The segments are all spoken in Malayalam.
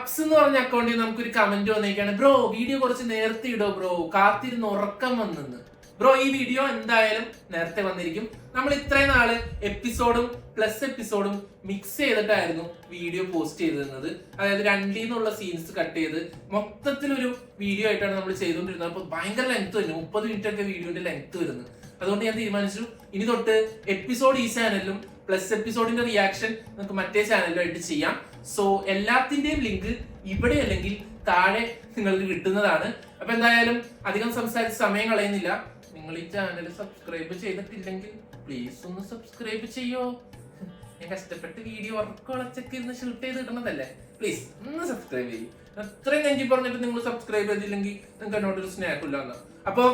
പപ്സ് എന്ന് പറഞ്ഞ അക്കൗണ്ടിൽ നമുക്കൊരു കമന്റ് വന്നേക്കാണ്, ബ്രോ വീഡിയോ കുറച്ച് നേരത്തെ ഇടോ ബ്രോ, കാത്തിരുന്ന് ഉറക്കം വന്നെന്ന്. ബ്രോ ഈ വീഡിയോ എന്തായാലും നേരത്തെ വന്നിരിക്കും. നമ്മൾ ഇത്രയും നാള് എപ്പിസോഡും പ്ലസ് എപ്പിസോഡും മിക്സ് ചെയ്തിട്ടായിരുന്നു വീഡിയോ പോസ്റ്റ് ചെയ്തിരുന്നത്. അതായത് രണ്ടിന്നുള്ള സീൻസ് കട്ട് ചെയ്ത് മൊത്തത്തിലൊരു വീഡിയോ ആയിട്ടാണ് നമ്മൾ ചെയ്തുകൊണ്ടിരുന്നത്. അപ്പൊ ഭയങ്കര ലെങ്ത് വരുന്നു, 30 മിനിറ്റ് ഒക്കെ വീഡിയോന്റെ ലെങ്ത് വരുന്നു. അതുകൊണ്ട് ഞാൻ തീരുമാനിച്ചു ഇനി തൊട്ട് എപ്പിസോഡ് ഈ ചാനലിലും പ്ലസ് എപ്പിസോഡിന്റെ റിയാക്ഷൻ നമുക്ക് മറ്റേ ചാനലിലായിട്ട് ചെയ്യാം. സോ എല്ലാത്തിന്റെയും ലിങ്ക് ഇവിടെ അല്ലെങ്കിൽ താഴെ നിങ്ങൾക്ക് കിട്ടുന്നതാണ്. അപ്പൊ എന്തായാലും അധികം സംസാരിച്ച് സമയം കളയുന്നില്ല. നിങ്ങൾ ഈ ചാനൽ സബ്സ്ക്രൈബ് ചെയ്തിട്ടില്ലെങ്കിൽ പ്ലീസ് ഒന്ന് സബ്സ്ക്രൈബ് ചെയ്യോ. ഞാൻ കഷ്ടപ്പെട്ട് വീഡിയോ വർക്കുകളൊക്കെ ഇരുന്ന് ഷൂട്ട് ചെയ്ത് കിട്ടുന്നതല്ലേ, പ്ലീസ് ഒന്ന് സബ്സ്ക്രൈബ് ചെയ്യും. അത്രയും നെഞ്ചി പറഞ്ഞിട്ട് നിങ്ങൾ സബ്സ്ക്രൈബ് ചെയ്തില്ലെങ്കിൽ നിങ്ങൾക്ക് എന്നോടൊരു സ്നേഹമില്ല എന്ന്. അപ്പൊ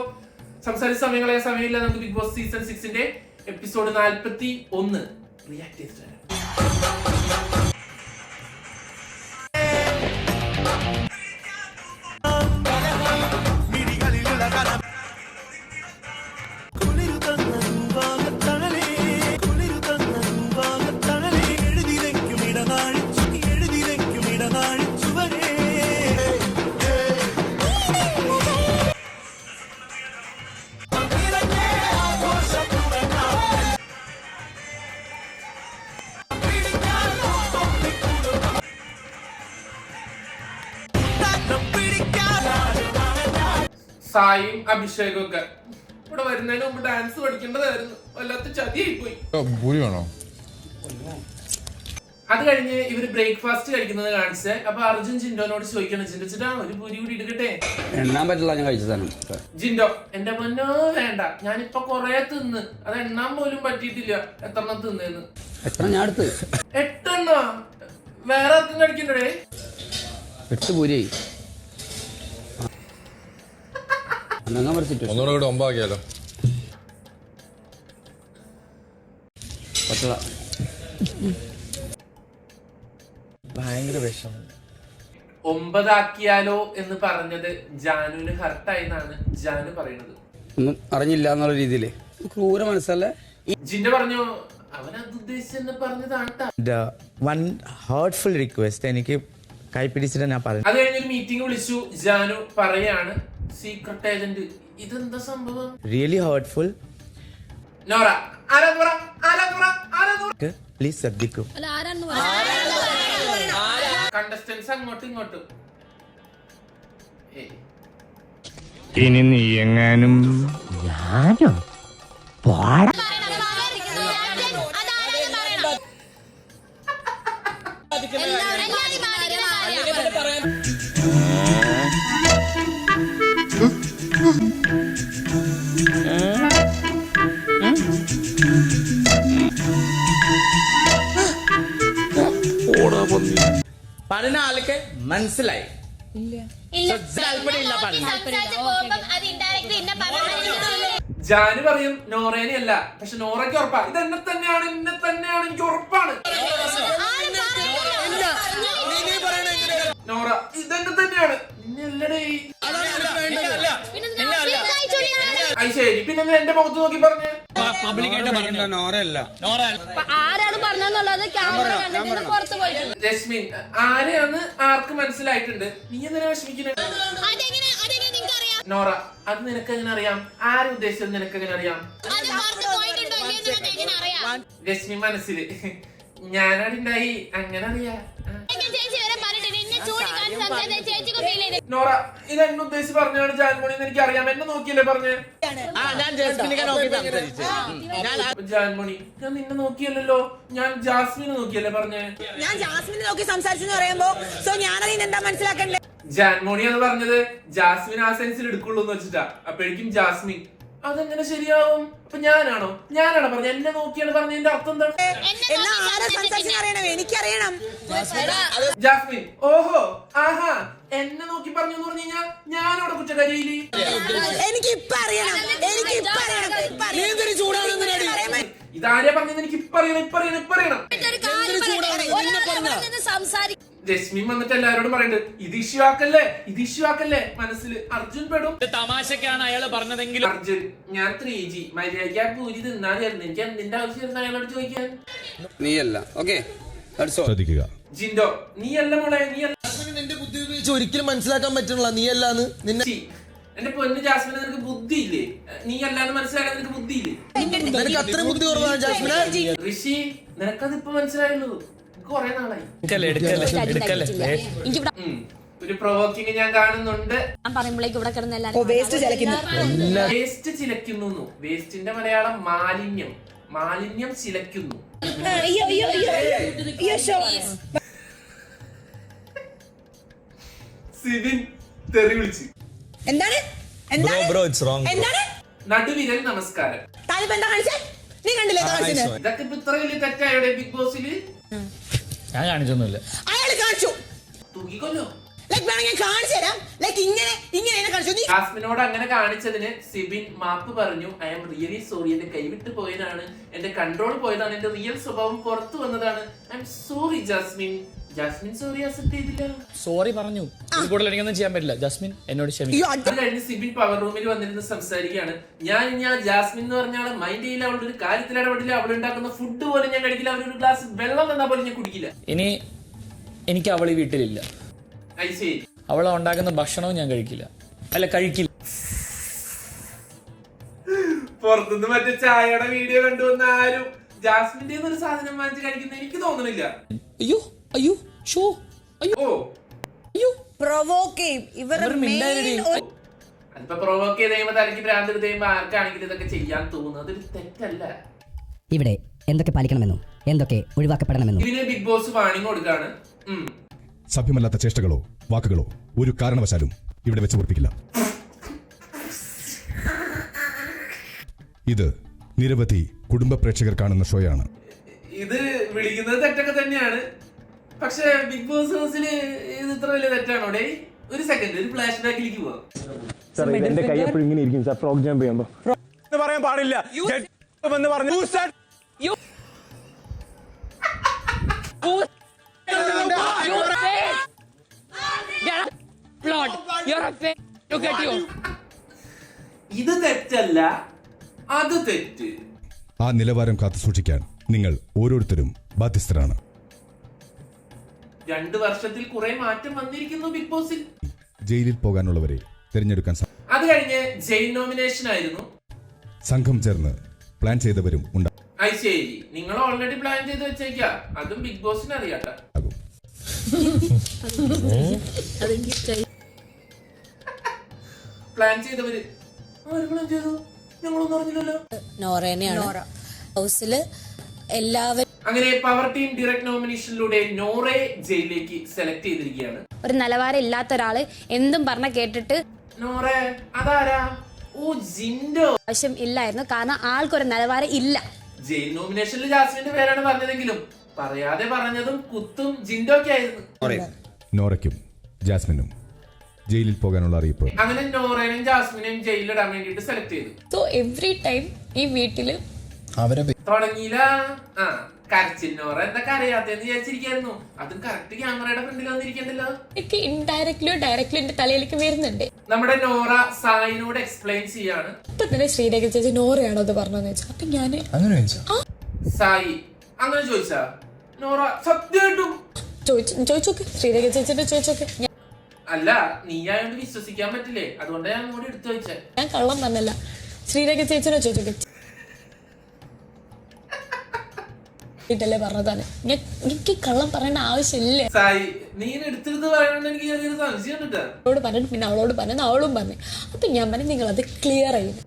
സംസാരിച്ച സമയങ്ങളെ സമയമില്ല, നമുക്ക് Bigg Boss season 6 episode 41 react ചെയ്തിട്ട് സായും അഭിഷേകും ഒക്കെ ഇവിടെ വരുന്നതിന് മുമ്പ് ഡാൻസ് പഠിക്കേണ്ടതായിരുന്നു. വല്ലാത്ത ചതിയായി പോയി. അത് കഴിഞ്ഞ് ഇവര് ബ്രേക്ക്ഫാസ്റ്റ് കഴിക്കുന്നത് കാണിച്ച് അപ്പൊ അർജുൻ ജിൻഡോനോട് ചോദിക്കണം, ജിൻഡോ ചേട്ടാ ഒരു പൂരി കൂടി ഇടുകട്ടെ. എണ്ണാൻ പറ്റില്ല, ഞാൻ കഴിച്ചതാണ്. ജിൻഡോ എന്റെ പൊന്നോ വേണ്ട, ഞാനിപ്പൊ കൊറേ തിന്ന്, അത് എണ്ണാൻ പോലും പറ്റിയിട്ടില്ല എത്രണ്ണം തിന്നേന്ന്. എത്ര ഞാൻ എടുത്ത് 8 എണ്ണോ? വേറെ ആർക്കും കഴിക്കണ്ടേ? 8 പൂരിയായി. ഒന്നുകൂടെ 9 ആക്കിയാലോ? പറ്റില്ല, ഭയങ്കര വിഷമം. 9 ആക്കിയാലോ എന്ന് പറഞ്ഞത് ജാനുവിന് ഹർട്ടായി എന്നാണ് ജാനു പറയുന്നത്. ഒന്നും അറിഞ്ഞില്ല എന്നുള്ള രീതിയില് ക്രൂര മനസ്സല്ലേ. ജിൻഡോ പറഞ്ഞു അവൻ അത് ഉദ്ദേശിച്ചെന്ന് പറഞ്ഞതാണ്. വൺ ഹേർട്ട്ഫുൾ റിക്വസ്റ്റ്, എനിക്ക് കൈപ്പിടിച്ചിട്ട് ഞാൻ പറഞ്ഞു. അത് കഴിഞ്ഞൊരു മീറ്റിംഗ് വിളിച്ചു. ജാനു പറയാണ് സീക്രട്ട് ഏജന്റ്, ഇതെന്താ സംഭവം? Really heartful. നോറ പ്ലീസ് ശ്രദ്ധിക്കൂ. കണ്ടസ്റ്റൻസ് അങ്ങോട്ടും ഇങ്ങോട്ടും. ഇനി നീ എങ്ങാനും പറഞ്ഞ ആൾക്ക് മനസ്സിലായി. ജാനു പറയും നോറേനെ അല്ല, പക്ഷെ നോറയ്ക്ക് ഉറപ്പാ ഇത് എന്നെ തന്നെയാണ് എനിക്ക് ഉറപ്പാണ്. നോറ ഇതെന്നെ തന്നെയാണ്, നിന്നല്ലടേ. അത് ശരി, പിന്നെ എന്റെ മുഖത്ത് നോക്കി പറഞ്ഞേ. ജസ്മിൻ ആരെയാന്ന് ആർക്ക് മനസ്സിലായിട്ടുണ്ട്, നീ എന്തിനാ വിഷമിക്കുന്നത്? നോറ അത് നിനക്ക് എങ്ങനെ അറിയാം? ആരെ ഉദ്ദേശിച്ചത് നിനക്ക് എങ്ങനെ അറിയാം? ജസ്മിൻ മനസ്സില് ഞാനടുണ്ടായി അങ്ങനെ അറിയാ. നോറ ഇത് എന്നെ ഉദ്ദേശിച്ച് പറഞ്ഞാണ് ജാൻമണി എന്ന് എനിക്ക് അറിയാം. എന്നെ നോക്കിയല്ലേ പറഞ്ഞേ? ജാൻമണി ഞാൻ നിന്നെ നോക്കിയല്ലോ, ഞാൻ ജാസ്മിനെ നോക്കിയല്ലേ പറഞ്ഞേ? ഞാൻ ജാസ്മിനെ നോക്കി സംസാരിച്ചെന്ന് പറയുമ്പോ സോ ഞാനതിന് എന്താ മനസ്സിലാക്കണ്ടേ? ജാൻമോണി എന്ന് പറഞ്ഞത് ജാസ്മിൻ ആ സെൻസിൽ എടുക്കുള്ളൂ എന്ന് വെച്ചിട്ടാ. അപ്പോഴേക്കും ജാസ്മിൻ അതെങ്ങനെ ശരിയാവും? അപ്പൊ ഞാനാണോ പറഞ്ഞ? എന്നെ നോക്കിയാണ് പറഞ്ഞതിന്റെ അർത്ഥം എന്താണ്? എനിക്കറിയണം. ജാസ്മിൻ ഓഹോ ആഹാ എന്നെ നോക്കി പറഞ്ഞു എന്ന് പറഞ്ഞു കഴിഞ്ഞാൽ ഞാനവിടെ കുറ്റക്കാരിയില്. ഇതാരെയാ പറഞ്ഞത്? എനിക്ക് ഇപ്പറിയണം. ജസ്മിൻ വന്നിട്ട് എല്ലാവരോടും പറയുന്നുണ്ട് ഇത് ഇഷ്യൂ ആക്കല്ലേ. മനസ്സിൽ അർജുൻ പെടും. തമാശക്കാണ് അയാള് പറഞ്ഞതെങ്കിൽ അർജുൻ ഞാൻ 3G മര്യാദ പൂരി തിന്നാലായിരുന്നു, എനിക്ക് എന്തിന്റെ ആവശ്യമായിരുന്നു അയാളോട് ചോദിക്കാൻ? നീയല്ല. ഓക്കെ ശ്രദ്ധിക്കുക. ജിൻഡോ നീയല്ല മോളെ, നീയല്ല. എനിക്ക് ഒരിക്കലും മനസ്സിലാക്കാൻ പറ്റണില്ല നീ അല്ലാന്ന് നിന്നെ. എന്റെ പൊന്നു ജാസ്മിന് നിനക്ക് ബുദ്ധിയില്ലേ? നീ അല്ലാന്ന് മനസ്സിലാക്കാൻ നിനക്ക് ബുദ്ധിയില്ലേ? നിനക്ക് അത്രയും ബുദ്ധി കുറവാണ് ജാസ്മിനെ. ഋഷി നിനക്കത് ഇപ്പൊ മനസ്സിലായുള്ളൂ, കൊറേ നാളായി. ഒരു പ്രൊവോക്കിങ് ഞാൻ കാണുന്നുണ്ട്. വേസ്റ്റ് ചിലക്കുന്നു. വേസ്റ്റിന്റെ മലയാളം മാലിന്യം. മാലിന്യം ചിലക്കുന്നു. സിബിൻ തെറി വിളിച്ച് എന്താണ് ബ്രോ ഇറ്റ്സ് റോങ്. എന്താണ് നടുവിരൽ നമസ്കാരം. താനിപ്പോ എന്താ കാണിച്ചേ? നീ കണ്ടില്ലേ ഇതൊക്കെ ഇപ്പൊ ഇത്ര വലിയ തെറ്റായോടെ ബിഗ് ബോസില്? ഞാൻ കാണിച്ചൊന്നുമില്ല. അയാൾ കാണിച്ചു. തൂക്കിക്കൊല്ലോ. വേണമെങ്കിൽ കാണിച്ചു തരാം. ഇങ്ങനെ കാണിച്ചു. ജാസ്മിനോട് അങ്ങനെ കാണിച്ചതിന് സിബിൻ മാപ്പ് പറഞ്ഞു. ഐ ആം റിയലി സോറി, എന്റെ കൈവിട്ട് പോയതാണ്, എന്റെ കൺട്രോൾ പോയതാണ്, എന്റെ റിയൽ സ്വഭാവം പുറത്തു വന്നതാണ്. I'm sorry Jasmine. Jasmine sorry accept ചെയ്തില്ല. സോറി പറഞ്ഞു. കൂടുതൽ എനിക്കൊന്നും ചെയ്യാൻ പറ്റില്ല. ജാസ്മിൻ എന്നോട് ക്ഷമിക്കും. അത് കഴിഞ്ഞ് സിബിൻ പവർ റൂമിൽ വന്നിരുന്ന് സംസാരിക്കുകയാണ്. ഞാൻ ജാസ്മിൻ എന്ന് പറഞ്ഞാൽ മൈൻഡ് ചെയ്യില്ല, അവളുടെ ഒരു കാര്യത്തിൽ ഇടപെടില്ല, അവൾ ഉണ്ടാക്കുന്ന ഫുഡ് പോലും ഞാൻ കഴിക്കില്ല, അവരൊരു ഗ്ലാസ് വെള്ളം തന്നാൽ പോലും ഞാൻ കുടിക്കില്ല. ഇനി എനിക്ക് അവൾ ഈ വീട്ടിലില്ല. അവൾ ഉണ്ടാക്കുന്ന ഭക്ഷണവും ഞാൻ കഴിക്കില്ല. പുറത്തുനിന്ന് മറ്റേ ചായയുടെ വീഡിയോ കണ്ടുവന്ന ആരും ജാസ്മിന്റെ ഒരു സാധനം വാങ്ങിച്ച് കഴിക്കുന്ന എനിക്ക് തോന്നുന്നില്ല. അതിപ്പോ പ്രൊവോക്ക് ചെയ്ത് കഴിയുമ്പോ തലയ്ക്ക് ഭ്രാന്ത് എടുത്ത് കഴിയുമ്പോ ആർക്കാണെങ്കിലും ഇതൊക്കെ ചെയ്യാൻ തോന്നുന്നത് അതൊരു തെറ്റല്ല. ഇവിടെ എന്തൊക്കെ പാലിക്കണമെന്നും എന്തൊക്കെ ഒഴിവാക്കപ്പെടണമെന്നും ഇതിന് ബിഗ് ബോസ് വാണിംഗ് കൊടുക്കാണ്. സഭ്യമല്ലാത്ത ചേഷ്ടകളോ വാക്കുകളോ ഒരു കാരണവശാലും ഇവിടെ വെച്ച് പൊറപ്പിക്കില്ല. ഇത് നിരവധി കുടുംബ പ്രേക്ഷകർ കാണുന്ന ഷോയാണ്. ഇത് വിളിക്കുന്നത് തെറ്റൊക്കെ തന്നെയാണ്, പക്ഷെ ബിഗ് ബോസ് ഹൗസില് ഇത് ഇത്ര വലിയ തെറ്റാണോ? ഒരു സെക്കൻഡ്, ഒരു ഫ്ലാഷ് ബാക്കിലേക്ക് പോവാം. എന്റെ കൈ എപ്പോഴും ഇങ്ങനെ ഇരിക്കും സാർ ഫ്രോഗ് ജമ്പ് ചെയ്യുമ്പോ. പറയാൻ പാടില്ല പറഞ്ഞു. ഇത് തെറ്റല്ല, അത് തെറ്റ്. ആ നിലവാരം കാത്തു സൂക്ഷിക്കാൻ നിങ്ങൾ ഓരോരുത്തരും ബാധ്യസ്ഥരാണ്. 2 വർഷത്തിൽ കുറെ മാറ്റം വന്നിരിക്കുന്നു ബിഗ് ബോസിൽ. ജയിലിൽ പോകാനുള്ളവരെ തിരഞ്ഞെടുക്കാൻ അത് കഴിഞ്ഞ് ജയിൽ നോമിനേഷൻ ആയിരുന്നു. സംഘം ചേർന്ന് പ്ലാൻ ചെയ്തവരും ഉണ്ടാകും. ശരി, നിങ്ങൾ ഓൾറെഡി പ്ലാൻ ചെയ്ത് വെച്ചേക്ക, അതും ബിഗ് ബോസിന് അറിയാട്ടോ. പ്ലാൻ ചെയ്തവര് ആര് പ്ലാൻ ചെയ്തു? ഞങ്ങളൊന്നും അറിഞ്ഞില്ലല്ലോ. നോറേനെയാണ് ഹൗസില് എല്ലാവരും. അങ്ങനെ പവർ ടീം ഡയറക്ട് നോമിനേഷനിലൂടെ നോറെ ജയിലിലേക്ക് സെലക്ട് ചെയ്തിരിക്കുകയാണ്. ഒരു നിലവാരം ഇല്ലാത്ത ഒരാള് എന്തും പറഞ്ഞ കേട്ടിട്ട് നോറെ അതാരാ? ഓ ജിൻഡോ. ആവശ്യം ഇല്ലായിരുന്നു, കാരണം ആൾക്കൊരു നിലവാരം ഇല്ല. ജയിൽ നോമിനേഷനിൽ ജാസ്മിന്റെ പേരാണ് പറഞ്ഞതെങ്കിലും പറയാതെ പറഞ്ഞതും കുത്തും ജിൻഡോക്കെ ആയിരുന്നു. നോറയ്ക്കും ജാസ്മിനും ജയിലിൽ പോകാനുള്ള അറിയിപ്പ്. അങ്ങനെ നോറേനും ജാസ്മിനെയും ജയിലിലിടാൻ വേണ്ടിട്ട് സെലക്ട് ചെയ്തു. സോ എവറി ടൈം ഈ വീട്ടില് തുടങ്ങിയില്ല. കരച്ചിൽ നോറ എന്തൊക്കെ അറിയാത്തെന്ന് വിചാരിച്ചിരിക്കായിരുന്നു. അതും കറക്റ്റ് ക്യാമറയുടെ ഫ്രണ്ടിൽ വന്നിരിക്കണ്ടല്ലോ. എനിക്ക് ഇൻഡയറക്ട്ലിയോ ഡയറക്ട്ലിയോ എന്റെ തലയിലേക്ക് വരുന്നുണ്ട്. നമ്മുടെ നോറ സായിനോട് എക്സ്പ്ലെയിൻ ചെയ്യാണ്. ഇപ്പൊ തന്നെ ശ്രീരേഖ ചേച്ചി നോറയാണോ അത് പറഞ്ഞതെന്ന് വെച്ചാൽ അപ്പൊ ഞാന് സായി അങ്ങനെ ചോദിച്ചാ നോറ സത്യമായിട്ടും ചോദിച്ചോക്കെ, ശ്രീരേഖ ചേച്ചിന്റെ ചോദിച്ചോക്കെ. അല്ല, നീ ആയോണ്ട് വിശ്വസിക്കാൻ പറ്റില്ലേ, അതുകൊണ്ട് ഞാൻ അങ്ങോട്ട് എടുത്തു വെച്ചേ. ഞാൻ കള്ളം പറഞ്ഞല്ല, ശ്രീരേഖ ചേച്ചിനെ ചോദിച്ചോക്കെ. ല്ലേ പറഞ്ഞതാണ്. എനിക്ക് കള്ളം പറയേണ്ട ആവശ്യമില്ല. സായി നീ എടുത്തിരുന്ന് പറയണോണ്ട് എനിക്ക് ചെറിയൊരു സംശയം കേട്ടോ. അവളോട് പറഞ്ഞിട്ട് പിന്നെ അവളോട് പറഞ്ഞു, അവളും പറഞ്ഞു. അപ്പൊ ഞാൻ പറഞ്ഞു നിങ്ങൾ അത് ക്ലിയർ ചെയ്യും.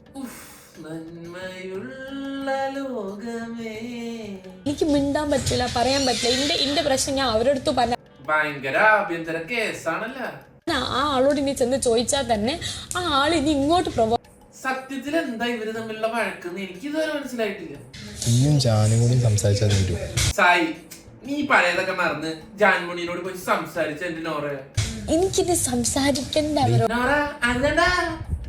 എനിക്ക് മിണ്ടാൻ പറ്റില്ല, പറയാൻ പറ്റില്ല. എന്റെ പ്രശ്നം ഞാൻ അവരോടത്ത് പറഞ്ഞ ഭയങ്കര ആഭ്യന്തര കേസാണല്ലോ. ആ ആളോട് ഇനി ചെന്ന് ചോദിച്ചാൽ തന്നെ ആ ആൾ ഇനി ഇങ്ങോട്ട് സത്യത്തിൽ എന്താ ഇവര് തമ്മിലുള്ള വഴക്കെന്ന് എനിക്ക് ഇതുവരെ മനസ്സിലായിട്ടില്ല. സായി നീ പഴയതൊക്കെ മറന്ന് ജാൻമണിയോട് പോയി സംസാരിച്ച എന്റെ നോറ. എനിക്കിത് സംസാരിക്കണ്ട.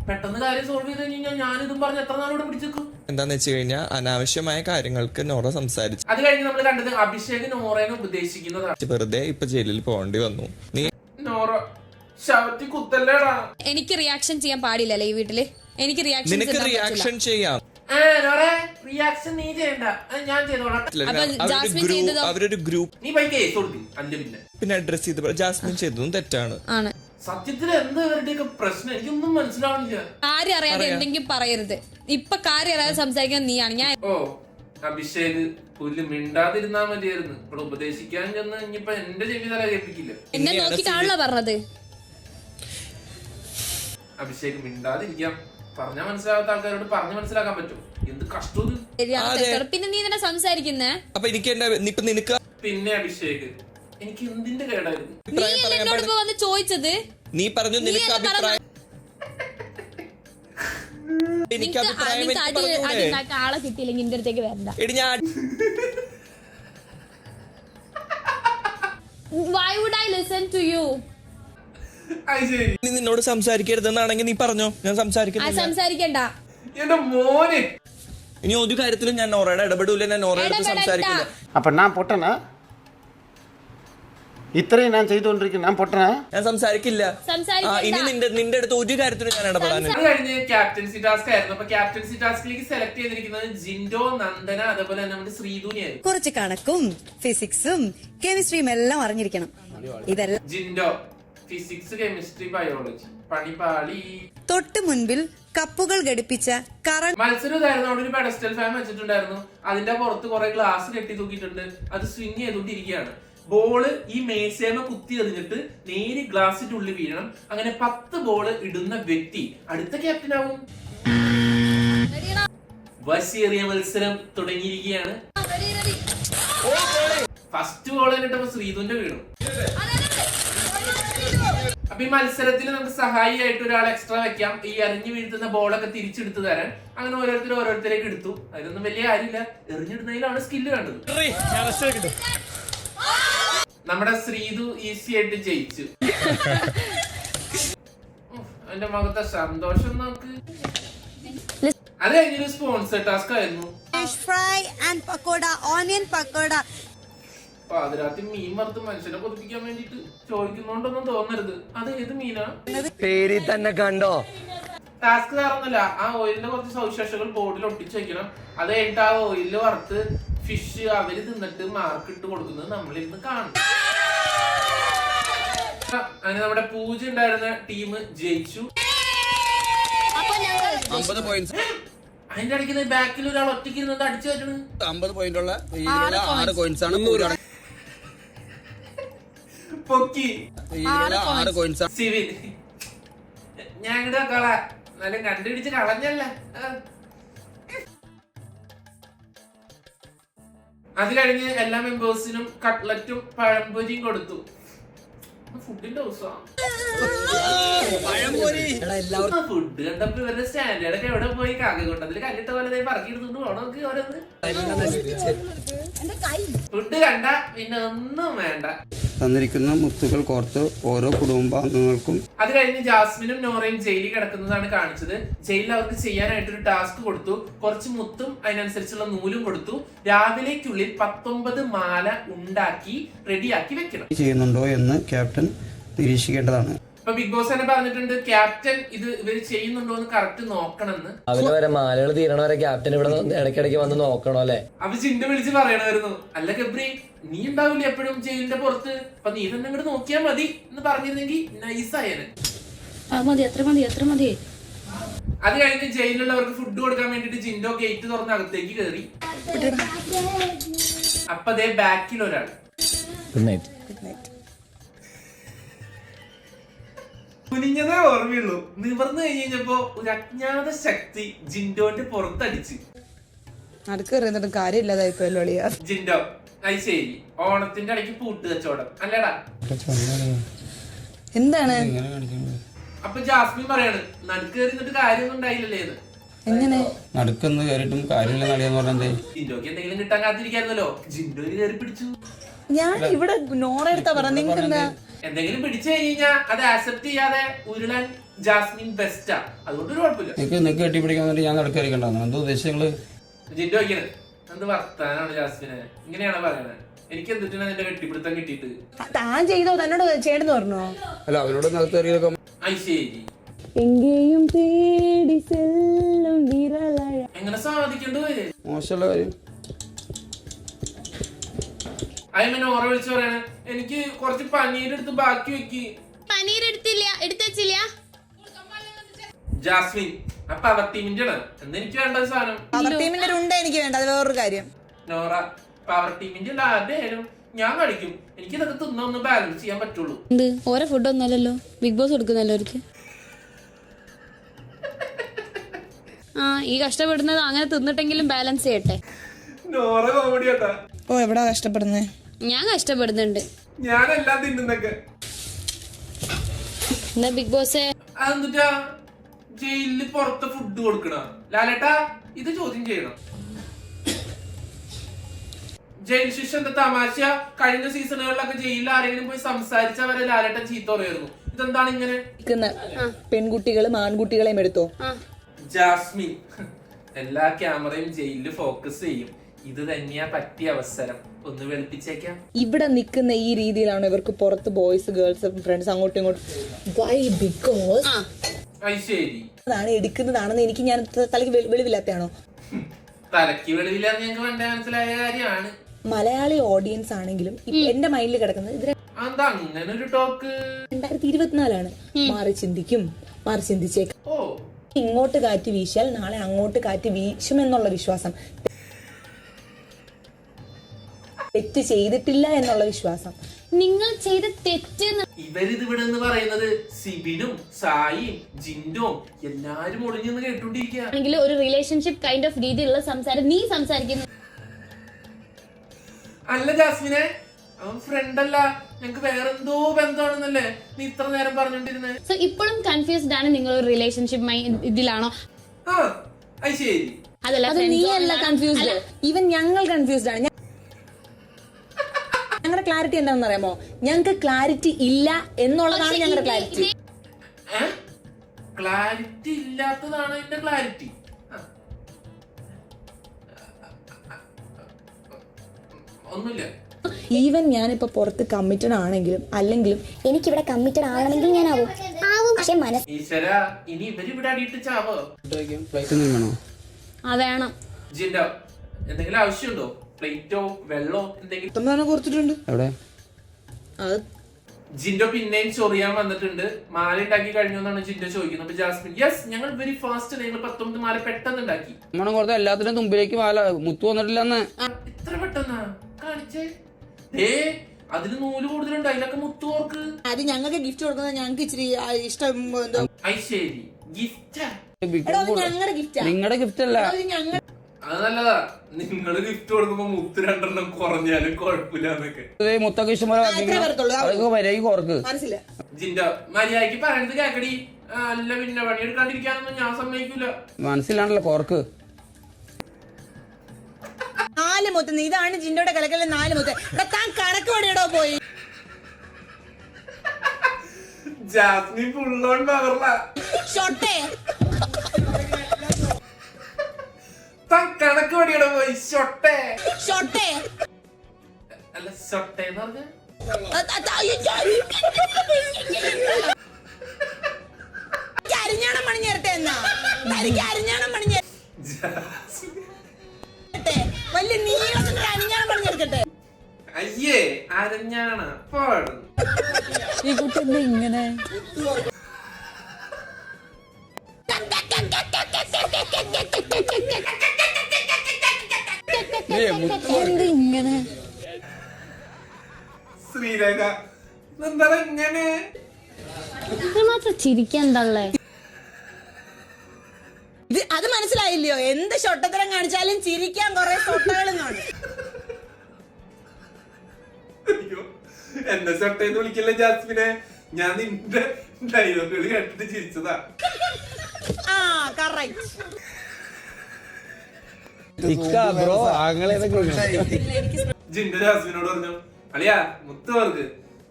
പെട്ടെന്ന് കാര്യം സോൾവ് ചെയ്ത് കഴിഞ്ഞാൽ ഞാനിതും പറഞ്ഞ് എത്ര നാളോടെ പിടിച്ചേക്കും. എന്താന്ന് വെച്ച് കഴിഞ്ഞാൽ അനാവശ്യമായ കാര്യങ്ങൾക്ക് നോറ സംസാരിച്ചു. അത് കഴിഞ്ഞ് നമ്മൾ കണ്ടത് അഭിഷേക് നോറേനെ ഉപദേശിക്കുന്നതാണ്. വെറുതെ ഇപ്പൊ ജയിലിൽ പോകേണ്ടി വന്നു. നീ നോറ ശവത്തി കുത്തല്ലേടാ. എനിക്ക് റിയാക്ഷൻ ചെയ്യാൻ പാടില്ലല്ലേ ഈ വീട്ടില്? എനിക്ക് റിയാക്ഷൻ ചെയ്യാം. റിയാക്ഷൻ നീ ചെയ്യണ്ട, ഞാൻ ചെയ്തോളാം. അവരൊരു ഗ്രൂപ്പ് നീ പോയി കേസ് കൊടുക്കും. പിന്നെ അഡ്രസ് ചെയ്ത് ജാസ്മിൻ ചെയ്തതും തെറ്റാണ്. സത്യത്തിൽ എന്താ ഇവരുടെയൊക്കെ പ്രശ്നം? എനിക്കൊന്നും മനസ്സിലാവണില്ല. കാര്യം അറിയാതെ എന്തെങ്കിലും പറയരുത്. ഇപ്പൊ കാര്യം അറിയാതെ സംസാരിക്കാൻ നീയാണ്. ഞാൻ ഓ അഭിഷേക് പുല്ല് മിണ്ടാതിരുന്നാ മതിയായിരുന്നു. ഇവിടെ ഉപദേശിക്കാൻ ചെന്ന് ഇനിയിപ്പൊ എന്റെ ചെവി തല കേൾപ്പിക്കില്ല. എന്നെ നോക്കിട്ടാണല്ലോ പറഞ്ഞത്. അഭിഷേക് മിണ്ടാതിരിക്കാം. പറഞ്ഞാൽ മനസ്സിലാകാത്ത ആൾക്കാരോട് പറഞ്ഞു മനസ്സിലാക്കാൻ പറ്റും. എന്ത് കഷ്ടം. പിന്നെ നീ തന്നെ സംസാരിക്കുന്നേ. അപ്പൊ എനിക്ക് നിനക്ക് പിന്നെ അഭിഷേക് എനിക്ക് എന്തിന്റെ കേടായിരുന്നു? നീ എന്നോട് ഇപ്പൊ വന്ന് ചോദിച്ചത്. നീ പറഞ്ഞു നിനക്ക് അഭിപ്രായം. എനിക്ക് അഭിപ്രായം ആളെ കിട്ടിയില്ലെങ്കിൽ എന്റെ അടുത്തേക്ക് വരണ്ട. എടി ഞാൻ Why would I listen to you? നിന്നോട് സംസാരിക്കരുതെന്നാണെങ്കിൽ നീ പറഞ്ഞോ, ഞാൻ സംസാരിക്കണ്ട. എന്റെ മോനെ ഇനി ഒരു കാര്യത്തിലും ഞാൻ നോറയുടെ ഇടപെടൂല, ഞാൻ നോറയുടെ സംസാരിക്കില്ല. അപ്പൊ ഞാൻ പൊട്ടനാ? ഇത്രയും ഞാൻ ചെയ്തുകൊണ്ടിരിക്കുന്നു, ഞാൻ പൊട്ടനാ? ഞാൻ സംസാരിക്കില്ല. ഇനി നിന്റെ അടുത്ത് ഒരു കാര്യത്തിലും ഞാൻ ഇടപെടാനില്ല. അത് കഴിഞ്ഞ് ക്യാപ്റ്റൻസി ടാസ്ക് ആയിരുന്നു. അപ്പൊ ക്യാപ്റ്റൻസി ടാസ്കിലേക്ക് സെലക്ട് ചെയ്തിരിക്കുന്നത് ജിൻഡോ, നന്ദന, അതേപോലെ തന്നെ നമ്മുടെ ശ്രീധുനിയായിരുന്നു. കുറച്ച് കണക്കും ഫിസിക്സും കെമിസ്ട്രിയും എല്ലാം അറിഞ്ഞിരിക്കണം. ഇതെല്ലാം ജിൻഡോ ഫിസിക്സ്, കെമിസ്ട്രി, ബയോളജി. പണിപാളി. തൊട്ട് മുൻപിൽ കപ്പുകൾ ഘടിപ്പിച്ച മത്സരം ഇതായിരുന്നു. അവിടെ ഒരു പെഡസ്റ്റൽ ഫാൻ വെച്ചിട്ടുണ്ടായിരുന്നു. അതിന്റെ പുറത്ത് കുറെ ഗ്ലാസ് കെട്ടി തൂക്കിയിട്ടുണ്ട്. അത് സ്വിങ് ചെയ്തുകൊണ്ടിരിക്കുകയാണ്. ബോള് ഈ മേശേമ കുത്തി എറിഞ്ഞിട്ട് നേരി ഗ്ലാസിന്റെ ഉള്ളിൽ വീഴണം. അങ്ങനെ 10 ബോള് ഇടുന്ന വ്യക്തി അടുത്ത ക്യാപ്റ്റൻ ആവും. വശീറിയ മത്സരം തുടങ്ങിയിരിക്കുകയാണ്. ഫസ്റ്റ് ബോൾ എന്നിട്ടപ്പോ ശ്രീധുന്റെ വീണു. അപ്പൊ ഈ മത്സരത്തിൽ നമുക്ക് സഹായിയായിട്ട് ഒരാൾ എക്സ്ട്രാ വെക്കാം, ഈ എറിഞ്ഞു വീഴ്ത്തുന്ന ബോളൊക്കെ തിരിച്ചെടുത്ത് തരാൻ. അങ്ങനെ ഓരോരുത്തരേക്ക് എടുത്തു. അതൊന്നും വലിയ കാര്യമില്ല. എറിഞ്ഞിടുന്നതിലാണ് സ്കില്ല് കണ്ടത്. നമ്മുടെ ശ്രീധു ഈസി ആയിട്ട് ജയിച്ചു. എന്റെ മുഖത്തെ സന്തോഷം നോക്ക്. അത് കഴിഞ്ഞൊരു സ്പോൺസർ ടാസ്ക് ആയിരുന്നു. Fry and pakoda, onion pakoda. പാതിരാത്രി മീൻ വറുത്ത് മനുഷ്യനെ കൊതിപ്പിക്കാൻ വേണ്ടിട്ട് ചോദിക്കുന്നോണ്ടൊന്നും തോന്നരുത്. അത് ഏത് മീനാ? പേര് തന്നെ കണ്ടോ? ടാസ്ക് കാരണല്ല, ആ ഓയിലിന്റെ കുറച്ച് സവിശേഷതകൾ ബോർഡിൽ ഒട്ടിച്ചു വെക്കണം. അത് കഴിഞ്ഞിട്ട് ആ ഓയിലിൽ വറുത്ത് ഫിഷ് അവര് തിന്നിട്ട് മാർക്ക് ഇട്ട് കൊടുക്കുന്നത് നമ്മളിരുന്ന് കാണും. അങ്ങനെ നമ്മുടെ പൂജ ഉണ്ടായിരുന്ന ടീം ജയിച്ചു. അതിന്റെ ഇടയ്ക്ക് ബാക്കിൽ ഒരാൾ ഒറ്റയ്ക്ക് ഇരുന്നത് അടിച്ചു കയറ്റണ്. 50 പോയിന്റുള്ള 6 കോയിൻസ് ആണ്. പൊക്കി 6 കോയിൻസ്. സിവിൽ ഞാൻ ഇങ്ങോട്ട് കള നല്ല കണ്ടുപിടിച്ച് കളഞ്ഞല്ല. അത് കഴിഞ്ഞ് എല്ലാ മെമ്പേഴ്സിനും കട്ട്ലറ്റും പഴംപൊരിയും കൊടുത്തു. ഫുഡിന്റെ ദിവസമാണ്. ഫുഡ് കണ്ടപ്പോ ഇവരുടെ സ്റ്റാൻഡേർഡ് ഒക്കെ എവിടെ പോയി കാക്ക കൊണ്ടതിൽ കല്ലിട്ട പോലെ പറക്കിയെടുത്തോണ്ട് പോകണം. നമുക്ക് ഓരോന്ന് ഫുഡ് കണ്ട പിന്നെ ഒന്നും വേണ്ട. തന്നിരിക്കുന്ന മുത്തുകൾ കോർത്ത് ഓരോ കുടുംബാംഗങ്ങൾക്കും. അത് കഴിഞ്ഞ് ജാസ്മിനും നോറയും ജയിലിൽ കിടക്കുന്നതാണ് കാണിച്ചത്. ജയിലിൽ അവർക്ക് ചെയ്യാനായിട്ടൊരു ടാസ്ക് കൊടുത്തു. കുറച്ച് മുത്തും അതിനനുസരിച്ചുള്ള നൂലും കൊടുത്തു. രാവിലേക്കുള്ളിൽ 19 മാല ഉണ്ടാക്കി റെഡിയാക്കി വെക്കണം. ചെയ്യുന്നുണ്ടോ എന്ന് ക്യാപ്റ്റൻ നിരീക്ഷിക്കേണ്ടതാണ്. ഇപ്പൊ ബിഗ് ബോസ് തന്നെ പറഞ്ഞിട്ടുണ്ട് ക്യാപ്റ്റൻ ഇത് ഇവര് ചെയ്യുന്നുണ്ടോ എന്ന് കറക്റ്റ് നോക്കണമെന്ന്. അവര് വരെ മാലകൾ തീരണവരെ ക്യാപ്റ്റൻ ഇവിടെ ഇടയ്ക്കിടയ്ക്ക് വന്ന് നോക്കണോ അല്ലെ? അപ്പൊ ചിന്ത വിളിച്ച് പറയണമായിരുന്നു, അല്ല ഗബ്രി നീ ഉണ്ടാവില്ല എപ്പോഴും ജയിലിന്റെ പുറത്ത്, അപ്പൊ നീ തന്നെ ഇങ്ങോട്ട് നോക്കിയാ മതി എന്ന് പറഞ്ഞിരുന്നെങ്കിൽ നൈസായേനെ. അത് കഴിഞ്ഞ് ജയിലിലുള്ളവർക്ക് ഫുഡ് കൊടുക്കാൻ വേണ്ടിട്ട് ജിൻഡോ ഗേറ്റ് തുറന്ന് അകത്തേക്ക് കയറി. അപ്പൊ അതേ ബാക്കിൽ ഒരാൾ കുനിഞ്ഞതേ ഓർമ്മയുള്ളൂ. നിവർന്നു കഴിഞ്ഞപ്പോ ഒരു അജ്ഞാത ശക്തി ജിൻഡോന്റെ പുറത്തടിച്ച് കാര്യമില്ലാതായിപ്പോയല്ലോ ജിൻഡോ. അത് ശരി, ഓണത്തിന്റെ ഇടയ്ക്ക് പൂട്ട് കച്ചവടം അല്ലേടാ? എന്താണ്? അപ്പൊ ജാസ്മിൻ പറയാണ് നടുക്ക് കയറിന്നിട്ട് കാര്യമൊന്നും ഉണ്ടായില്ലല്ലേ? എങ്ങനെ നടുക്കൊന്ന് കയറിയിട്ടും കാര്യമില്ല നടിയെന്ന് പറഞ്ഞേ. ജിൻഡോക്ക് എന്തെങ്കിലും കിട്ടാൻ കാത്തിരിക്കായിരുന്നല്ലോ. ജിൻഡോ കയറി പിടിച്ചു. ഞാൻ ഇവിടെ നോറ എടുത്താ പറഞ്ഞ എന്തെങ്കിലും പിടിച്ചു കഴിഞ്ഞാ അത് ആക്സെപ്റ്റ് ചെയ്യാതെ ഉരുളാൻ ജാസ്മിൻ ബെസ്റ്റാ. അതുകൊണ്ട് ഒരു കുഴപ്പമില്ല. നിനക്ക് കെട്ടിപ്പിടിക്കാൻ വേണ്ടി ഞാൻ നടക്കാതിരിക്കണ്ടായിരുന്നു. എന്താ ഉദ്ദേശിച്ചത്? ജിൻഡോ വയ്ക്കണത് എന്ത് വർത്താനാണ് ജാസ്മിനെ? ഇങ്ങനെയാണ് പറയണത്. എനിക്ക് എന്തിട്ടാണ് നിന്റെ കെട്ടിപ്പിടുത്തം കിട്ടിയിട്ട്? താൻ ചെയ്തോ? തന്നോട് ചെയ്യണമെന്ന് പറഞ്ഞോ? അല്ല അവരോട് നടത്തേറിയൊക്കെ. അത് ശരി, എങ്ങനെ സാധിക്കണ്ടു? മോശമുള്ള കാര്യം. അതിനെ ഓറ വിളിച്ചു പറയണ എനിക്ക് കുറച്ച് പനീരെടുത്ത് ബാക്കി വെക്കി. പനീർ എടുത്തില്ല, ജാസ്മിൻ ആ പവർ ടീമിന്റെ ആണ് എന്നെനിക്ക് വേണ്ട ഒരു സാധനം. ടീമിന്റെ ഉണ്ട് എനിക്ക് വേണ്ട, അത് വേറൊരു കാര്യം. നോറ പവർ ടീമിന്റെ ആരുടെ ആയാലും ഞാൻ കഴിക്കും. എനിക്ക് ഇതൊക്കെ തിന്നൊന്ന് ബാലൻസ് ചെയ്യാൻ പറ്റുള്ളൂ. ഓരോ ഫുഡ് ഒന്നല്ലല്ലോ, ബിഗ് ബോസ് കൊടുക്കുന്നല്ലോ അവർക്ക്. ആ ഈ കഷ്ടപ്പെടുന്നത് അങ്ങനെ തിന്നിട്ടെങ്കിലും ബാലൻസ് ചെയ്യട്ടെ. നോറ കോമഡി കേട്ടാ. ഓ എവിടാ കഷ്ടപ്പെടുന്നേ? ഞാൻ കഷ്ടപ്പെടുന്നുണ്ട്. ഞാനെല്ലാം തിന്നുന്നൊക്കെ. എന്താ ബിഗ് ബോസ് അതെന്താ ജയിലില് പുറത്ത് ഫുഡ് കൊടുക്കണ? ലാലേട്ടാ ഇത് ചോദ്യം ചെയ്യണം. ജയിൽ ശിക്ഷ എന്താ തമാശ? കഴിഞ്ഞ സീസണുകളിലൊക്കെ ജയിലിൽ ആരെങ്കിലും പോയി സംസാരിച്ചവരെ ലാലേട്ടൻ ചീത്ത പറയായിരുന്നു. ഇതെന്താണ് ഇങ്ങനെ? പെൺകുട്ടികളും ആൺകുട്ടികളെയും എടുത്തോ? ജാസ്മിൻ എല്ലാ ക്യാമറയും ജയിലിൽ ഫോക്കസ് ചെയ്യും. ഇത് തന്നെയാ പറ്റിയ അവസരം. ഒന്ന് വെളുപ്പിച്ചേക്കാം. ഇവിടെ നിൽക്കുന്ന ഈ രീതിയിലാണ് ഇവർക്ക് പുറത്ത് ബോയ്സ് ഗേൾസ് ഫ്രണ്ട്സ് അങ്ങോട്ടും ഇങ്ങോട്ടും. വൈ? ബിക്കോസ് ശരി അതാണ് എടുക്കുന്നതാണെന്ന് എനിക്ക് ഞാൻ തലയ്ക്ക് വെളിവില്ലാത്തയാണോ? തലയ്ക്ക് വെളിവില്ലാന്ന് ഞങ്ങൾക്ക് വേണ്ട മനസ്സിലായ കാര്യമാണ്. മലയാളി ഓഡിയൻസ് ആണെങ്കിലും എന്റെ മൈൻഡിൽ കിടക്കുന്നത് ഇത് എന്താ അങ്ങനെ ഒരു ടോക്ക്? 2024 മാറി ചിന്തിക്കും, മാറി ചിന്തിച്ചേക്കും. ഓ ഇങ്ങോട്ട് കാറ്റ് വീശിയാൽ നാളെ അങ്ങോട്ട് കാറ്റ് വീശുമെന്നുള്ള വിശ്വാസം, തെറ്റ് ചെയ്തിട്ടില്ല എന്നുള്ള വിശ്വാസം. നിങ്ങൾ ചെയ്ത തെറ്റ് ഇവരിത് ഇവിടെ നിന്ന് പറയുന്നത് സിബിനും സായിയും ജിൻഡോം എല്ലാരും ഒളിഞ്ഞെന്ന് കേട്ടോണ്ടിരിക്കുക. ആണെങ്കിൽ ഒരു റിലേഷൻഷിപ്പ് കൈൻഡ് ഓഫ് രീതിയിലുള്ള സംസാരം നീ സംസാരിക്കുന്നു. അല്ല ജാസ്മിനെ, അവൻ ഫ്രണ്ട് അല്ല, ഞങ്ങക്ക് വേറെന്തോ ബന്ധമാണെന്നല്ലേ നീ ഇത്ര നേരം പറഞ്ഞോണ്ടിരുന്നേ. സോ ഇപ്പോഴും കൺഫ്യൂസ്ഡ് ആണ് നിങ്ങൾ ഒരു റിലേഷൻഷിപ്പ് ഇതിലാണോ? ആ അത് ശരി. അതല്ല നീ അല്ല കൺഫ്യൂസ്ഡ്, ഈവൻ ഞങ്ങൾ കൺഫ്യൂസ്ഡ് ആണ്. ഞങ്ങളുടെ ക്ലാരിറ്റി എന്താണെന്ന് അറിയാമോ? ഞങ്ങൾക്ക് ക്ലാരിറ്റി ഇല്ല എന്നുള്ളതാണ് ഞങ്ങളുടെ ക്ലാരിറ്റി. ക്ലാരിറ്റി ഇല്ലാത്തതാണ് എന്റെ ക്ലാരിറ്റി. ഒന്നുമില്ല. ഈവൻ ഞാനിപ്പോ പുറത്ത് കമ്മിറ്റഡ് ആണെങ്കിലും അല്ലെങ്കിലും എനിക്കിവിടെ കമ്മിറ്റഡ് ആവണമെങ്കിൽ ഞാൻ ആവും. പക്ഷെ മനസ്സ് ഈശ്വര, ഇനി ഇവരിവിടെ അടിയിട്ട് ചാവോ? വേണം. ജിൻഡോ എന്തെങ്കിലും ആവശ്യമുണ്ടോ? പ്ലേറ്റോ വെള്ളോ എന്തെങ്കിലും കൊടുത്തിട്ടുണ്ട്. ജിൻഡോ പിന്നെയും ചൊറിയാൻ വന്നിട്ടുണ്ട്. മാല ഉണ്ടാക്കി കഴിഞ്ഞു എന്നാണ് ജിൻഡോ ചോദിക്കുന്നത്. അപ്പൊ ജാസ്മിൻ യെസ്, ഞങ്ങൾ വെരി ഫാസ്റ്റ്, ഞങ്ങൾ 19 മാല പെട്ടെന്ന് ഉണ്ടാക്കി. കൊടുത്ത എല്ലാത്തിനും തുമ്പിലേക്ക് മാല മുത്തു വന്നിട്ടില്ലെന്ന്. ഇത്ര പെട്ടെന്നാ കാണിച്ചേ? അതിന് നൂല് കൂടുതലുണ്ട്, അതിലൊക്കെ മുത്തു ഓർക്ക്. അത് ഞങ്ങൾക്ക് ഗിഫ്റ്റ് കൊടുക്കുന്നത് ഞങ്ങൾക്ക് ഇച്ചിരി ഇഷ്ടം. ശരി, ഗിഫ്റ്റാ? ഞങ്ങളുടെ ഗിഫ്റ്റ്, നിങ്ങളുടെ ഗിഫ്റ്റ് അല്ല. അത് നല്ലതാ. നിങ്ങള് ഗിഫ്റ്റ് കൊടുക്കുമ്പോ മുത്ത് 2 കുറഞ്ഞാലും കുഴപ്പമില്ലാന്നൊക്കെ. മുത്തൊക്കെ ഇഷ്ടംപോലെ വരേക്ക് കോർക്ക്. ജിൻഡോ മര്യാദക്ക് പറയണത് കേക്കടി. അല്ല പിന്നെ പണിയെടുക്കാണ്ടിരിക്കാനൊന്നും ഞാൻ സമ്മതിക്കൂല. മനസ്സിലാണല്ലോ കോർക്ക്. 4 മുത്ത്. ഇതാണ് ജിൻഡോയുടെ കലക്കലിലെ 4 മുത്ത്. താൻ കണക്ക് പണിയിടോ പോയി. ജാസ്മിൻ ഫുള്ളോൺ പവർല. കണക്ക് പണിയുടെ പോയി. ഷൊട്ടെ അല്ല ഷൊട്ടെ എന്ന് പറഞ്ഞ അരിഞ്ഞാണം പണിഞ്ഞേരട്ടെ എന്നാ. അരിഞ്ഞാണം പണിഞ്ഞേ വലിയ നീളത്തിന്റെ അരിഞ്ഞാണം പണിഞ്ഞെടുക്കട്ടെ. അയ്യേ അരഞ്ഞാണ പാടും. ഈ കുട്ടി എന്താ ഇങ്ങനെ? ഇങ്ങനെ ശ്രീരേഖ എന്താ ഇങ്ങനെ മാത്രം ചിരിക്കാൻ തള്ളേ? ഇത് അത് മനസ്സിലായില്ലയോ? എന്ത് ഷൊട്ടത്തരം കാണിച്ചാലും ചിരിക്കാൻ കുറെ ഷൊട്ടകളും കാണും. എന്നെ ഷൊട്ടേന്ന് വിളിക്കല്ലേ ജാസ്മിനെ. ഞാൻ നിന്റെ ഡയലോഗുകൾ കേട്ടിട്ട് ചിരിച്ചതാ. ജിൻഡോ ജാസ്മിനോട് പറഞ്ഞു, അളിയാ മുത്ത് വർക്ക്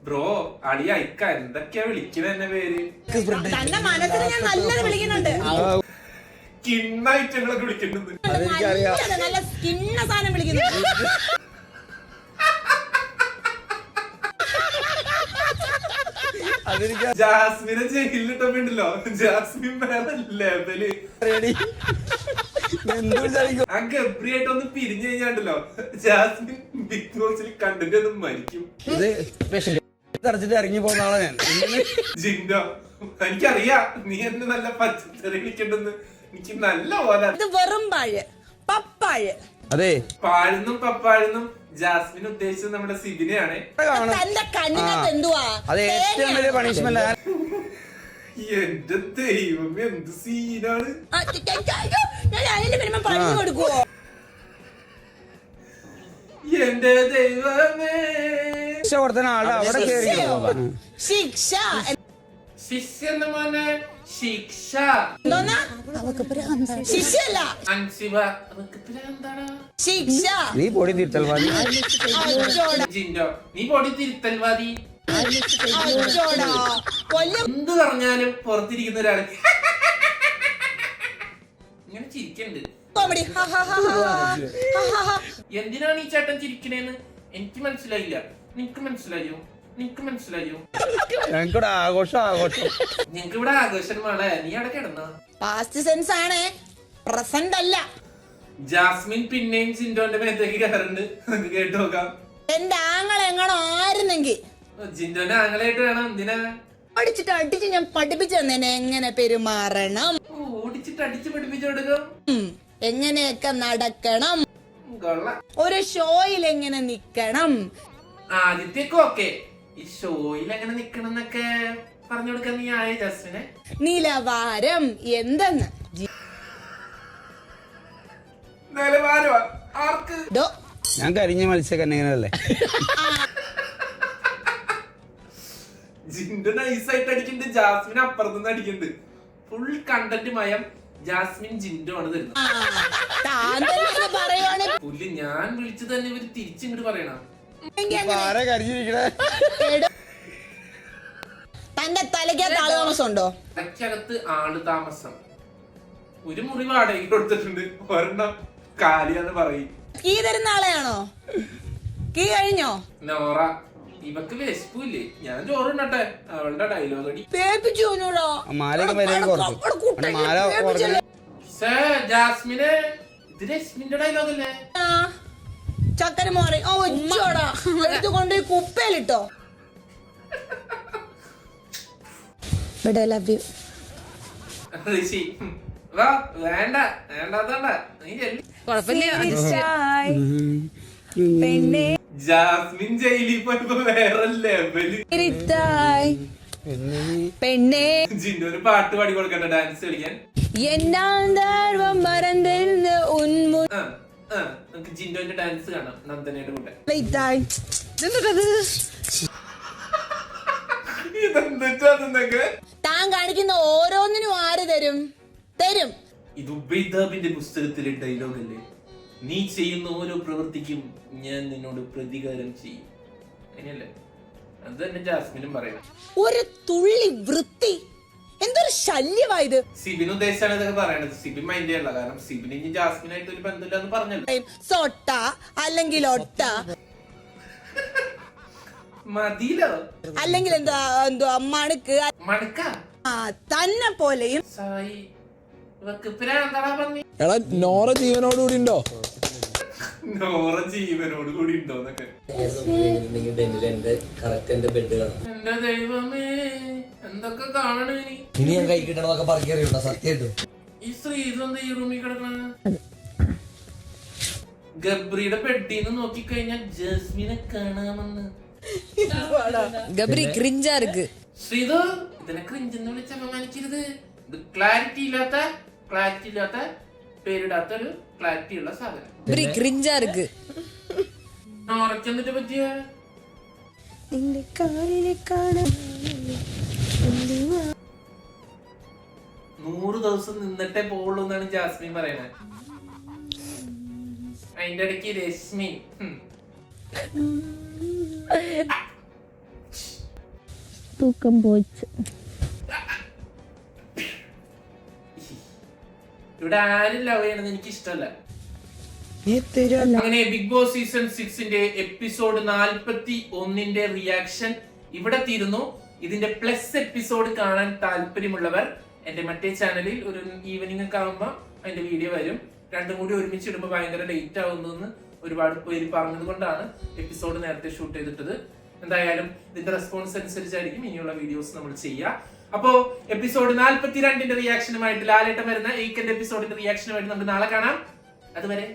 ബ്രോ അളിയാ ഇക്ക എന്തൊക്കെയാ വിളിക്കണ എന്നെ പേര്. ഞാൻ നല്ലത് വിളിക്കുന്നുണ്ട്. കിണ്ണ ഐറ്റങ്ങളൊക്കെ വിളിക്കുന്നുണ്ട്. നല്ല സ്കിന്ന സാധനം വിളിക്കുന്നുണ്ട്. ജാസ്മിനെ ജയിലിലിട്ടപ്പോണ്ടല്ലോ ജാസ്മിൻ വേറെ ലെവല്. ആ ഗബ്രിയായിട്ടൊന്ന് പിരിഞ്ഞു കഴിഞ്ഞാണ്ടല്ലോ ജാസ്മിൻ ബിഗ് ബോസിൽ കണ്ടന്റ് ഒന്നും മരിക്കും. തറച്ചിട്ട് ഇറങ്ങി പോകുന്ന ആളാ ഞാൻ. ജിൻഡോ, എനിക്കറിയാം നീ എന്നെ നല്ല പച്ചക്കറി വിളിക്കണ്ടെന്ന്. എനിക്ക് നല്ല പോലെ ഇത് വെറും പാഴ്, പപ്പാഴ്. അതെ, പാഴുന്നും പപ്പാഴുന്നും ജാസ്മിൻ ഉദ്ദേശിച്ചത് നമ്മുടെ സിബിനെയാണ്. തന്റെ കണ്ണിനകത്ത് എന്തുവാ? അത് ഏറ്റവും വലിയ പണിഷ്മെന്റ്. എന്റെ ദൈവം, എന്ത് സീനാണ്. ഞാൻ അതിന് വരുമ്പോ പറഞ്ഞു കൊടുക്കുവോ? എന്റെ ദൈവമേ, ശിക്ഷ കൊടുത്ത ആള് അവിടെ കയറി. ശിക്ഷ ശിക്ഷ മോനെ, ശിക്ഷ. എന്തോന്നാ? ശിക്ഷയല്ല, അൻസിബ, അവക്ക് ഭ്രാന്താടാ. ശിക്ഷ. നീ പൊടി തിരുത്തൽവാദി. ജിൻഡോ, നീ പൊടി തിരുത്തൽവാദി. എന്ത് പറഞ്ഞാലും പുറത്തിരിക്കുന്ന ഒരാള് ഇങ്ങനെ ചിരിക്കണ്ട്. എന്തിനാണ് ഈ ചേട്ടൻ ചിരിക്കണേന്ന് എനിക്ക് മനസ്സിലായില്ല. നിനക്ക് മനസ്സിലായോ? നിനക്ക് മനസ്സിലായോ? ഞങ്ങൾക്കിവിടെ ആഘോഷം. ഞങ്ങക്ക് ഇവിടെ ആഘോഷം വേണേ. നീ അവിടെ കിടന്നോ? പാസ്റ്റ് സെൻസ് ആണ്, പ്രസന്റ് അല്ല. ജാസ്മിൻ പിന്നെയും ജിൻഡോന്റെ മേത്തേക്ക് കയറുണ്ട്. നമുക്ക് കേട്ടു നോക്കാം. എന്റെ ആങ്ങളെ എങ്ങാണോ ആയിരുന്നെങ്കിൽ ജിൻഡോന്റെ ആങ്ങളായിട്ട് വേണം. എന്തിനാ? അടിച്ച് ഞാൻ പഠിപ്പിച്ചു തന്നെ എങ്ങനെ പെരുമാറണം, ഓടിച്ചിട്ട് അടിച്ച് പഠിപ്പിച്ചു കൊടുക്കും, എങ്ങനെയൊക്കെ നടക്കണം, കൊള്ളാം. ഒരു ഷോയിൽ എങ്ങനെ നിക്കണം. ആദ്യത്തേക്ക് ഓക്കെ. ഈ ഷോയിൽ എങ്ങനെ നിക്കണം എന്നൊക്കെ പറഞ്ഞു കൊടുക്കാൻ നീ ആയ ജാസ്മിനെ? നിലവാരം എന്തെന്ന് നിലവാരമാ? ആർക്ക്? ഞാൻ കരിഞ്ഞ മത്സ്യക്കന്യകനല്ലേ. ജിൻഡോ നൈസായിട്ട് അടിക്കുന്നുണ്ട്, ജാസ്മിൻ അപ്പുറത്തുനിന്ന് അടിക്കുന്നുണ്ട്. ഫുൾ കണ്ടന്റ് മയം ജാസ്മിൻ ജിൻഡോ ആണ് തരുന്നത്. പുല്ല്, ഞാൻ വിളിച്ചു തന്നെ ഇവര് തിരിച്ചിങ്ങോട്ട് പറയണം. തന്റെ തലയ്ക്കകത്ത് ആള് താമസം ഉണ്ടോ? തലയ്ക്കകത്ത് ആള് താമസം ഒരു മുറി വാടകയ്ക്ക് കൊടുത്തിട്ടുണ്ട്. ഒരെണ്ണം കാലിയാന്ന് പറയും. കീ തരുന്ന ആളെയാണോ? കീ കഴിഞ്ഞോ? നോറ, ഇവക്ക് വിശപ്പില്ലേ? ഞാൻ ചോറുണ്ടട്ടെ. അവളുടെ ഡയലോഗ് അടി ജാസ്മിനെ, ഇത് രശ്മിന്റെ ഡയലോഗ് അല്ലേ? ചക്കര മോറി കൊണ്ട് കുപ്പയിലിട്ടോ. ഋഷി, വാ, വേണ്ട വേണ്ടാത്തോണ്ട നീ ചെല്ലി. ജാസ്മിൻ ജയിലിൽ പോയപ്പോ വേറെ ലെവല്. പെണ്ണേ, ജിന്നൊരു പാട്ട് പാടി കൊടുക്കണ്ട, ഡാൻസ് കളിക്കാൻ. നമുക്ക് ജിന്നോന്റെ ഡാൻസ് കാണാം നന്ദനയുടെ കൂടെ. ഇതെന്തൊക്കെ താൻ കാണിക്കുന്ന ഓരോന്നിനും ആര് തരും? ഇത് ഉബൈദാബിന്റെ പുസ്തകത്തിലെ ഡയലോഗ് അല്ലേ? നീ ചെയ്യുന്ന ഓരോ പ്രവൃത്തിക്കും ഞാൻ നിന്നോട് പ്രതികാരം ചെയ്യും. അങ്ങനെയല്ലേ? അത് തന്നെ ജാസ്മിനും പറയണം. ഒരു തുള്ളി വൃത്തി, എന്തൊരു ശല്യമായത്. സിബിൻ ഉദ്ദേശിച്ചാണ് ഇതൊക്കെ പറയണത്. സിബിൻ മൈൻഡ് ചെയ്യല്ല, കാരണം സിബിന് ഇനി ജാസ്മിനായിട്ട് ഒരു ബന്ധമില്ലെന്ന് പറഞ്ഞല്ലോ. സൊട്ട അല്ലെങ്കിൽ ഒട്ട മതിലോ, അല്ലെങ്കിൽ എന്തുവാ മണുക്ക് തന്നെ പോലെയും. സായി, ഇവക്ക് പ്രാന്താടാ പന്നി. എടാ, നോറ ജീവനോടുകൂടി ഉണ്ടോ? നോറ ജീവനോട് കൂടി ഉണ്ടോന്നൊക്കെ. എന്റെ ദൈവമേ, എന്തൊക്കെ കാണണേ ഇനി ഞാൻ കൈ കിട്ടണതൊക്കെ പറക്കറിയുണ്ടോ? സത്യമായിട്ടും ഈ ശ്രീധന്ത ഈ റൂമിൽ കിടക്കണ ഗബ്രിയുടെ പെട്ടിന്ന് നോക്കിക്കഴിഞ്ഞാൽ ജാസ്മിനെ കാണാമെന്ന്. ഗബ്രി ക്രിഞ്ചാ ഇருக்கு. ശ്രീധു, ഇതിനെ ക്രിഞ്ചെന്ന് വിളിച്ച് അപമാനിക്കരുത്. ഇത് ക്ലാരിറ്റി ഇല്ലാത്ത പേരിടാത്തൊരു ക്ലാരിറ്റി ഉള്ള സാധനം. ഗബ്രി ക്രിഞ്ചാ ഇருக்கு. നോറക്കെന്നിട്ട് പറ്റിയ 100 ദിവസം നിന്നിട്ടേ പോവുള്ളൂ എന്നാണ് ജാസ്മിൻ പറയുന്നത്. അതിന്റെ ഇടയ്ക്ക് രശ്മി തൂക്കം പോയിച്ച്. ഇവിടെ ആരും ലവ് ചെയ്യണമെന്ന് എനിക്ക് ഇഷ്ടമല്ല. അങ്ങനെ ബിഗ് ബോസ് സീസൺ 6ന്റെ എപ്പിസോഡ് 41ന്റെ റിയാക്ഷൻ ഇവിടെ തീരുന്നു. ഇതിന്റെ പ്ലസ് എപ്പിസോഡ് കാണാൻ താല്പര്യമുള്ളവർ എന്റെ മറ്റേ ചാനലിൽ ഒരു ഈവനിങ് ഒക്കെ ആകുമ്പോ അതിന്റെ വീഡിയോ വരും. രണ്ടും കൂടി ഒരുമിച്ച് ഇടുമ്പോൾ ഭയങ്കര ലേറ്റ് ആവുന്നു ഒരുപാട് പേര് പറഞ്ഞത് കൊണ്ടാണ് എപ്പിസോഡ് നേരത്തെ ഷൂട്ട് ചെയ്തിട്ടത്. എന്തായാലും ഇതിന്റെ റെസ്പോൺസ് അനുസരിച്ചായിരിക്കും ഇനിയുള്ള വീഡിയോസ് നമ്മൾ ചെയ്യുക. അപ്പോ എപ്പിസോഡ് 42ന്റെ റിയാക്ഷനുമായിട്ട് ലാലേട്ടൻ വരുന്ന ഏക്കന്റെ എപ്പിസോഡിന്റെ റിയാക്ഷനുമായിട്ട് നമുക്ക് നാളെ കാണാം. അതുവരെ